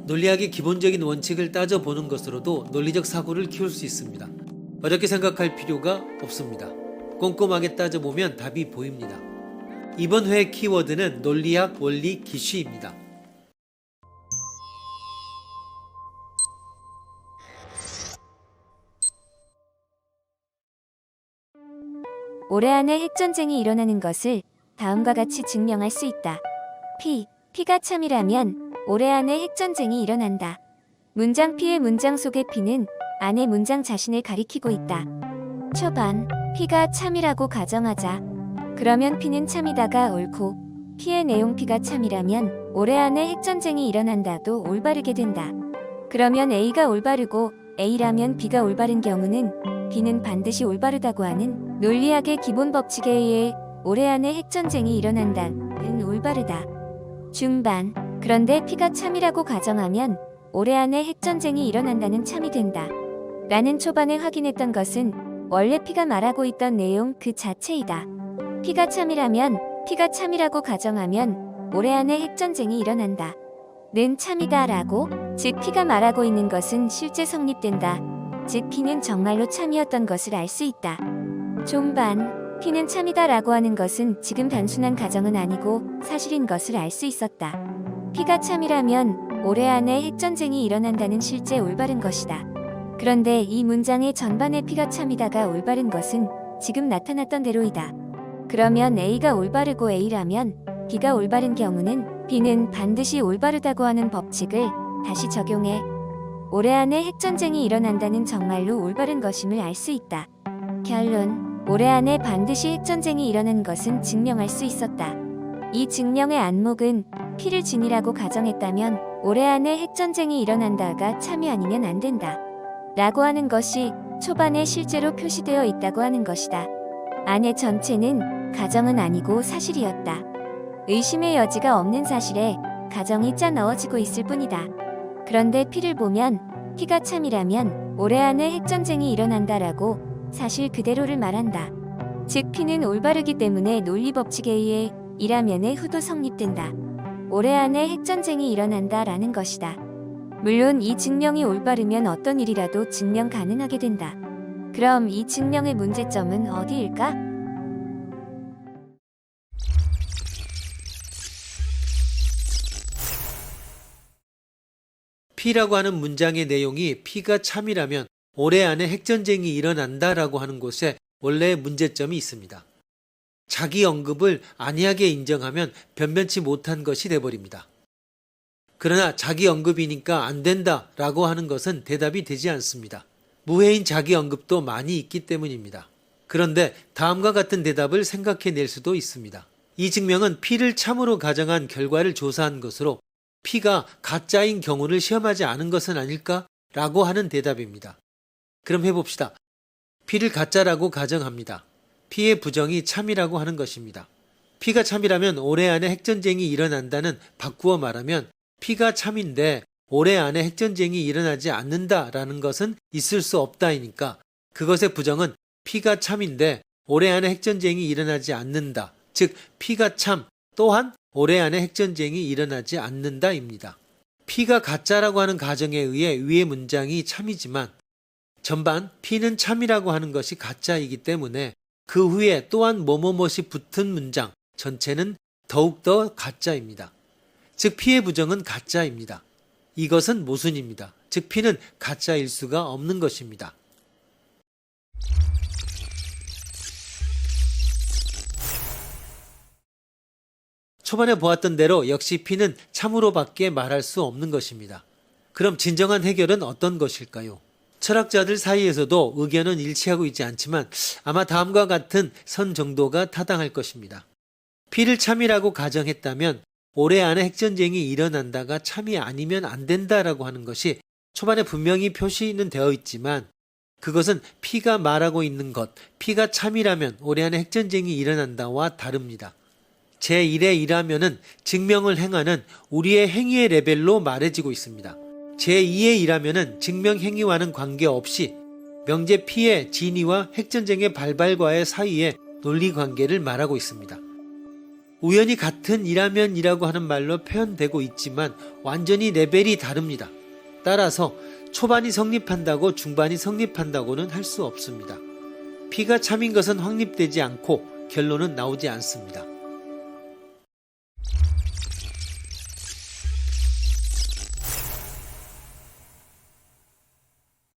논리학의 기본적인 원칙을 따져보는 것으로도 논리적 사고를 키울 수 있습니다. 어렵게 생각할 필요가 없습니다. 꼼꼼하게 따져보면 답이 보입니다. 이번 회의 키워드는 논리학 원리 기쉬입니다. 올해 안에 핵전쟁이 일어나는 것을 다음과 같이 증명할 수 있다. P가 참이라면 올해 안에 핵전쟁이 일어난다. 문장 P의 문장 속의 P는 안의 문장 자신을 가리키고 있다. 초반 P가 참이라고 가정하자. 그러면 P는 참이다가 옳고 P의 내용 P가 참이라면 올해 안에 핵전쟁이 일어난다도 올바르게 된다. 그러면 A가 올바르고 A라면 B가 올바른 경우는 B는 반드시 올바르다고 하는 논리학의 기본 법칙에 의해 올해 안에 핵전쟁이 일어난다는 올바르다. 중반 그런데 P가 참이라고 가정하면 올해 안에 핵전쟁이 일어난다는 참이 된다. 라는 초반에 확인했던 것은 원래 P가 말하고 있던 내용 그 자체이다. P가 참이라면 P가 참이라고 가정하면 올해 안에 핵전쟁이 일어난다. 는 참이다 라고 즉 P가 말하고 있는 것은 실제 성립된다. 즉 P는 정말로 참이었던 것을 알 수 있다. 종반 P는 참이다 라고 하는 것은 지금 단순한 가정은 아니고 사실인 것을 알 수 있었다. P가 참이라면 올해 안에 핵전쟁이 일어난다는 실제 올바른 것이다. 그런데 이 문장의 전반에 P가 참이다가 올바른 것은 지금 나타났던 대로이다. 그러면 A가 올바르고 A라면 B가 올바른 경우는 B는 반드시 올바르다고 하는 법칙을 다시 적용해 올해 안에 핵전쟁이 일어난다는 정말로 올바른 것임을 알 수 있다. 결론 올해 안에 반드시 핵전쟁이 일어난 것은 증명할 수 있었다. 이 증명의 안목은 P를 진이라고 가정했다면 올해 안에 핵전쟁이 일어난다가 참이 아니면 안 된다. 라고 하는 것이 초반에 실제로 표시되어 있다고 하는 것이다. 안의 전체는 가정은 아니고 사실이었다. 의심의 여지가 없는 사실에 가정이 짜 넣어지고 있을 뿐이다. 그런데 P를 보면 P가 참이라면 올해 안에 핵전쟁이 일어난다라고 사실 그대로를 말한다. 즉 P는 올바르기 때문에 논리 법칙에 의해 이라면의 후도 성립된다. 올해 안에 핵전쟁이 일어난다라는 것이다. 물론 이 증명이 올바르면 어떤 일이라도 증명 가능하게 된다. 그럼 이 증명의 문제점은 어디일까? P라고 하는 문장의 내용이 P가 참이라면 올해 안에 핵전쟁이 일어난다라고 하는 곳에 원래의 문제점이 있습니다. 자기 언급을 안이하게 인정하면 변변치 못한 것이 돼버립니다. 그러나 자기 언급이니까 안 된다라고 하는 것은 대답이 되지 않습니다. 무해인 자기 언급도 많이 있기 때문입니다. 그런데 다음과 같은 대답을 생각해낼 수도 있습니다. 이 증명은 P를 참으로 가정한 결과를 조사한 것으로 P가 가짜인 경우를 시험하지 않은 것은 아닐까? 라고 하는 대답입니다. 그럼 해봅시다. P를 가짜라고 가정합니다. P의 부정이 참이라고 하는 것입니다. P가 참이라면 올해 안에 핵전쟁이 일어난다는 바꾸어 말하면 P가 참인데 올해 안에 핵전쟁이 일어나지 않는다라는 것은 있을 수 없다이니까 그것의 부정은 P가 참인데 올해 안에 핵전쟁이 일어나지 않는다. 즉 P가 참 또한 올해 안에 핵전쟁이 일어나지 않는다입니다. P가 가짜라고 하는 가정에 의해 위의 문장이 참이지만 전반 P는 참이라고 하는 것이 가짜이기 때문에 그 후에 또한 뭐뭐뭇이 붙은 문장 전체는 더욱더 가짜입니다. 즉 P의 부정은 가짜입니다. 이것은 모순입니다. 즉 P는 가짜일 수가 없는 것입니다. 초반에 보았던 대로 역시 P는 참으로밖에 말할 수 없는 것입니다. 그럼 진정한 해결은 어떤 것일까요? 철학자들 사이에서도 의견은 일치하고 있지 않지만 아마 다음과 같은 선 정도가 타당할 것입니다. P를 참이라고 가정했다면 올해 안에 핵전쟁이 일어난다가 참이 아니면 안 된다라고 하는 것이 초반에 분명히 표시는 되어 있지만 그것은 P가 말하고 있는 것, P가 참이라면 올해 안에 핵전쟁이 일어난다와 다릅니다. 제1의 일하면은 증명을 행하는 우리의 행위의 레벨로 말해지고 있습니다. 제2의 일하면은 증명 행위와는 관계없이 명제 P의 진위와 핵전쟁의 발발과의 사이의 논리 관계를 말하고 있습니다. 우연히 같은 이라면이라고 하는 말로 표현되고 있지만 완전히 레벨이 다릅니다. 따라서 초반이 성립한다고 중반이 성립한다고는 할 수 없습니다. P가 참인 것은 확립되지 않고 결론은 나오지 않습니다.